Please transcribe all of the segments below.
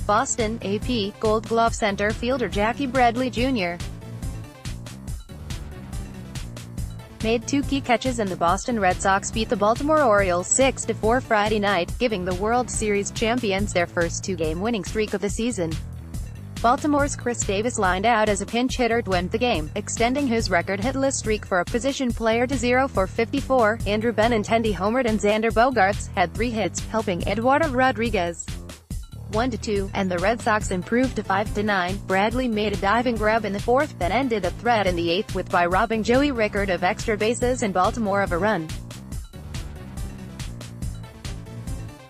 Boston, AP, Gold Glove center fielder Jackie Bradley Jr. made 2 key catches and the Boston Red Sox beat the Baltimore Orioles 6-4 Friday night, giving the World Series champions their first 2-game winning streak of the season. Baltimore's Chris Davis lined out as a pinch hitter to end the game, extending his record hitless streak for a position player to 0 for 54. Andrew Benintendi homered and Xander Bogaerts had 3 hits, helping Eduardo Rodriguez 1-2, and the Red Sox improved to 5-9. Bradley made a diving grab in the 4th, then ended the threat in the 8th by robbing Joey Rickard of extra bases and Baltimore of a run.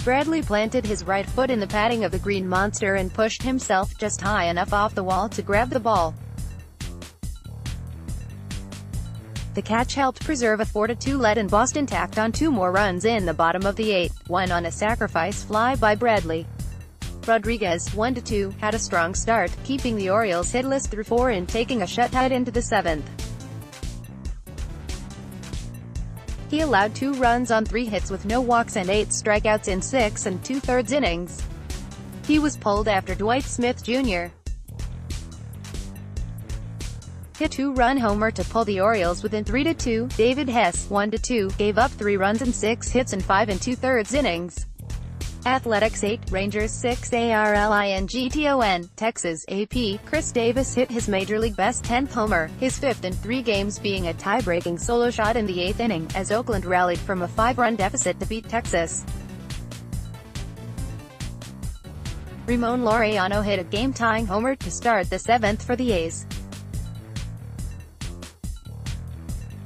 Bradley planted his right foot in the padding of the Green Monster and pushed himself just high enough off the wall to grab the ball. The catch helped preserve a 4-2 lead, and Boston tacked on 2 more runs in the bottom of the 8th, one on a sacrifice fly by Bradley. Rodriguez, 1-2, had a strong start, keeping the Orioles hitless through 4 and taking a shutout into the 7th. He allowed 2 runs on 3 hits with no walks and 8 strikeouts in 6 2/3 innings. He was pulled after Dwight Smith Jr. hit 2-run homer to pull the Orioles within 3-2. David Hess, 1-2, gave up 3 runs and 6 hits in 5 2/3 innings. Athletics 8, Rangers 6. ARLINGTON, Texas, AP, Chris Davis hit his Major League Best 10th homer, his 5th in 3 games, being a tie-breaking solo shot in the 8th inning, as Oakland rallied from a 5-run deficit to beat Texas. Ramon Laureano hit a game-tying homer to start the 7th for the A's.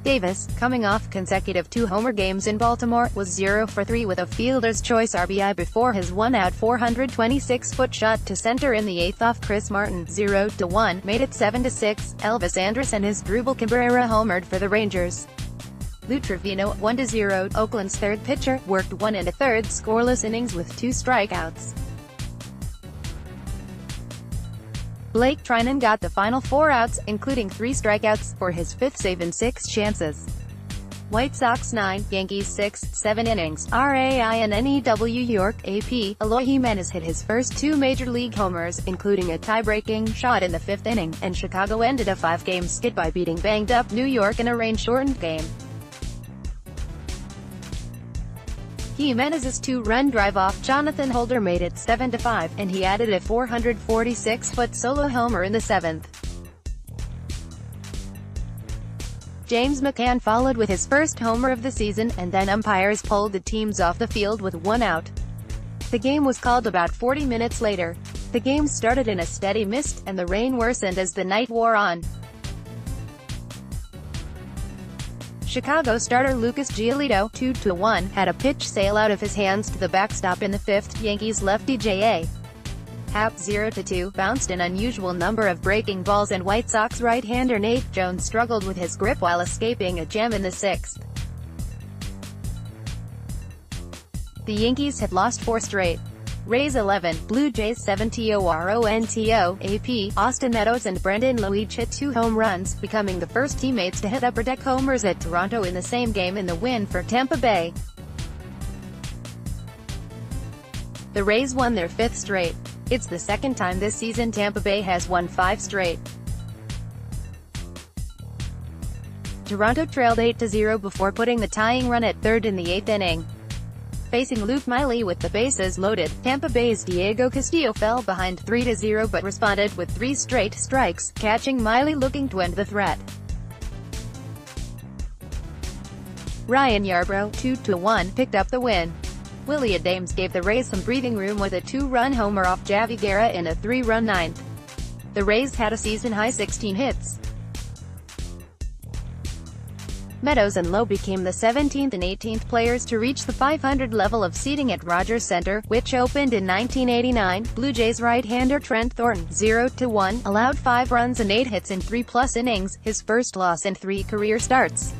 Davis, coming off consecutive 2-homer games in Baltimore, was 0 for 3 with a fielder's choice RBI before his 1-out 426-foot shot to center in the 8th off Chris Martin. 0-1, made it 7-6. Elvis Andrus and his Drupal Cabrera homered for the Rangers. Lou Trevino, 1-0, Oakland's 3rd pitcher, worked 1 1/3 scoreless innings with 2 strikeouts. Blake Trinan got the final 4 outs, including 3 strikeouts, for his 5th save in 6 chances. White Sox 9, Yankees 6, 7 innings. RAINNEW York, AP, Eloy Jimenez hit his first 2 Major League homers, including a tie-breaking shot in the 5th inning, and Chicago ended a 5-game skid by beating banged-up New York in a rain-shortened game. Jimenez's 2-run drive-off Jonathan Holder made it 7-5, and he added a 446-foot solo homer in the 7th. James McCann followed with his first homer of the season, and then umpires pulled the teams off the field with 1 out. The game was called about 40 minutes later. The game started in a steady mist, and the rain worsened as the night wore on. Chicago starter Lucas Giolito, 2-1, had a pitch sail out of his hands to the backstop in the 5th. Yankees lefty J.A. Happ, 0-2, bounced an unusual number of breaking balls, and White Sox right-hander Nate Jones struggled with his grip while escaping a jam in the 6th. The Yankees had lost 4 straight. Rays 11, Blue Jays 7. Toronto, AP, Austin Meadows and Brendan Lowe each hit 2 home runs, becoming the first teammates to hit upper deck homers at Toronto in the same game in the win for Tampa Bay. The Rays won their 5th straight. It's the 2nd time this season Tampa Bay has won 5 straight. Toronto trailed 8-0 before putting the tying run at 3rd in the 8th inning. Facing Luke Miley with the bases loaded, Tampa Bay's Diego Castillo fell behind 3-0 but responded with 3 straight strikes, catching Miley looking to end the threat. Ryan Yarbrough, 2-1, picked up the win. Willie Adames gave the Rays some breathing room with a 2-run homer off Javi Guerra in a 3-run 9th. The Rays had a season-high 16 hits. Meadows and Lowe became the 17th and 18th players to reach the 500 level of seating at Rogers Center, which opened in 1989. Blue Jays right-hander Trent Thornton, 0-1, allowed 5 runs and 8 hits in 3+ innings, his first loss in 3 career starts.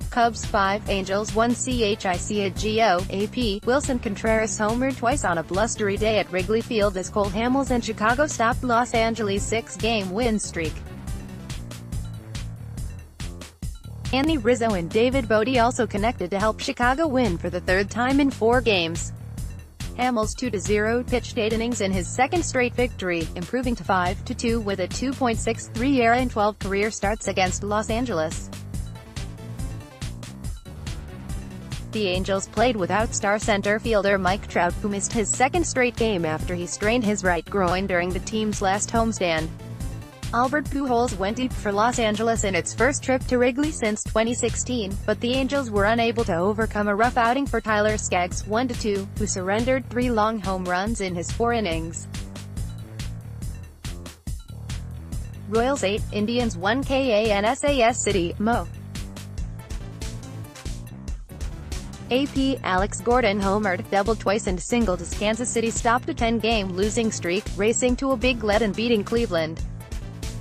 Cubs 5, Angels 1. CHICAGO, AP, Wilson Contreras homered twice on a blustery day at Wrigley Field as Cole Hamels and Chicago stopped Los Angeles' 6-game win streak. Anthony Rizzo and David Bodie also connected to help Chicago win for the 3rd time in 4 games. Hamels 2-0 pitched 8 innings in his second straight victory, improving to 5-2 with a 2.63 ERA in 12 career starts against Los Angeles. The Angels played without star center fielder Mike Trout, who missed his second straight game after he strained his right groin during the team's last homestand. Albert Pujols went deep for Los Angeles in its first trip to Wrigley since 2016, but the Angels were unable to overcome a rough outing for Tyler Skaggs 1-2, who surrendered 3 long home runs in his 4 innings. Royals 8, Indians 1. Kansas City, Mo. AP, Alex Gordon homered, doubled twice and singled as Kansas City stopped a 10-game losing streak, racing to a big lead and beating Cleveland.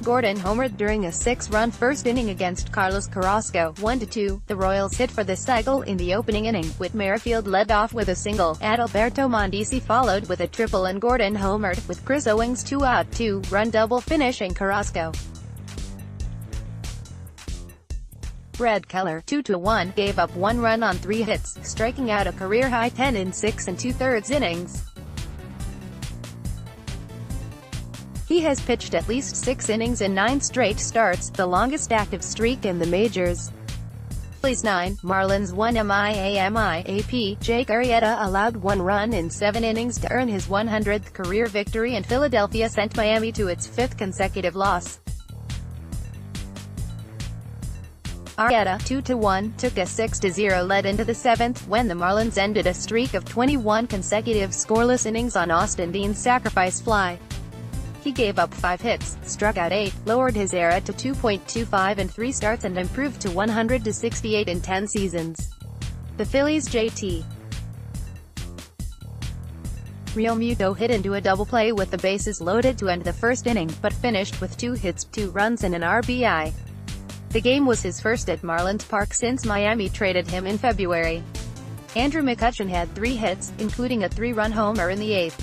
Gordon homered during a 6-run first inning against Carlos Carrasco, 1-2. The Royals hit for the cycle in the opening inning, Whit Merrifield led off with a single, Adalberto Mondesi followed with a triple and Gordon homered, with Chris Owings' 2-out, 2-run double finishing Carrasco. Brad Keller, 2-1, gave up 1 run on 3 hits, striking out a career-high 10 in 6 2/3 innings. He has pitched at least 6 innings in 9 straight starts, the longest active streak in the majors. Phillies 9, Marlins 1. Miami AP, Jake Arrieta allowed 1 run in 7 innings to earn his 100th career victory, and Philadelphia sent Miami to its 5th consecutive loss. Arrieta, 2-1, took a 6-0 lead into the 7th, when the Marlins ended a streak of 21 consecutive scoreless innings on Austin Dean's sacrifice fly. He gave up 5 hits, struck out 8, lowered his ERA to 2.25 in 3 starts and improved to 168 in 10 seasons. The Phillies' JT Realmuto hit into a double play with the bases loaded to end the first inning, but finished with 2 hits, 2 runs and an RBI. The game was his first at Marlins Park since Miami traded him in February. Andrew McCutchen had 3 hits, including a 3-run homer in the 8th.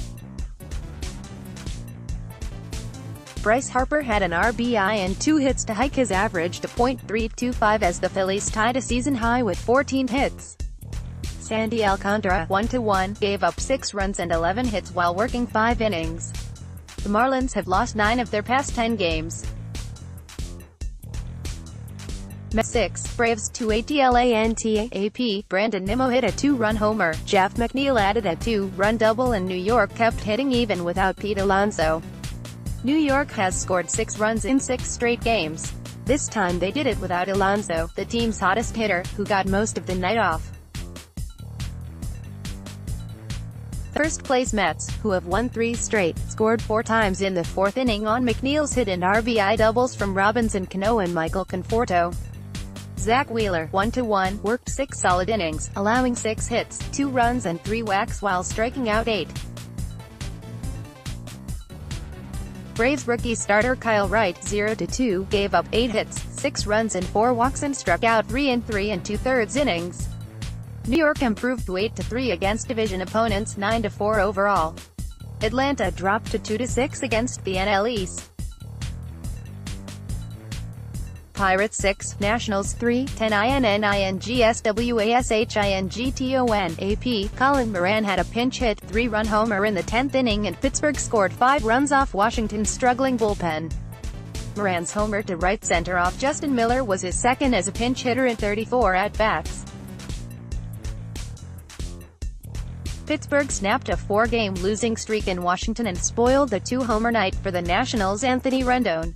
Bryce Harper had an RBI and 2 hits to hike his average to .325 as the Phillies tied a season high with 14 hits. Sandy Alcantara, 1-1, gave up 6 runs and 11 hits while working 5 innings. The Marlins have lost 9 of their past 10 games. Mets 6, Braves 2. Atlanta AP, Brandon Nimmo hit a 2-run homer, Jeff McNeil added a 2-run double and New York kept hitting even without Pete Alonso. New York has scored 6 runs in 6 straight games. This time they did it without Alonso, the team's hottest hitter, who got most of the night off. First-place Mets, who have won 3 straight, scored 4 times in the 4th inning on McNeil's hit and RBI doubles from Robinson Cano and Michael Conforto. Zach Wheeler, 1-1, worked 6 solid innings, allowing 6 hits, 2 runs and 3 walks while striking out 8. Braves rookie starter Kyle Wright, 0-2, gave up 8 hits, 6 runs and 4 walks and struck out 3 in 3 2/3 innings. New York improved to 8-3 against division opponents, 9-4 overall. Atlanta dropped to 2-6 against the NL East. Pirates 6, Nationals 3, 10 INNINGSWASHINGTON AP, Colin Moran had a pinch hit 3-run homer in the 10th inning and Pittsburgh scored 5 runs off Washington's struggling bullpen. Moran's homer to right center off Justin Miller was his second as a pinch hitter in 34 at-bats. Pittsburgh snapped a 4-game losing streak in Washington and spoiled a 2-homer night for the Nationals' Anthony Rendon.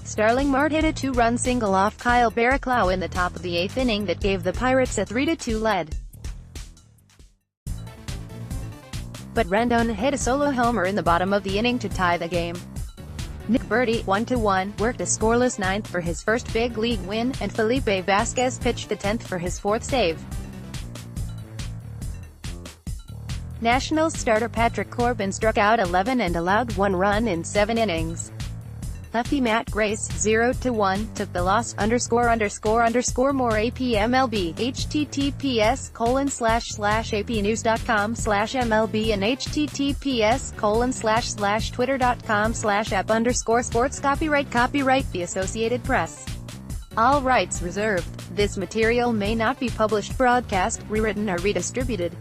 Starling Marte hit a 2-run single off Kyle Barraclough in the top of the 8th inning that gave the Pirates a 3-2 lead. But Rendon hit a solo homer in the bottom of the inning to tie the game. Nick Burdi, 1-1, worked a scoreless 9th for his first big league win, and Felipe Vasquez pitched the 10th for his 4th save. Nationals starter Patrick Corbin struck out 11 and allowed 1 run in 7 innings. Lefty Matt Grace, 0-1, took the loss. ___more APMLB, https://apnews.com/MLB and https://twitter.com/app_sports. Copyright The Associated Press. All rights reserved. This material may not be published, broadcast, rewritten or redistributed.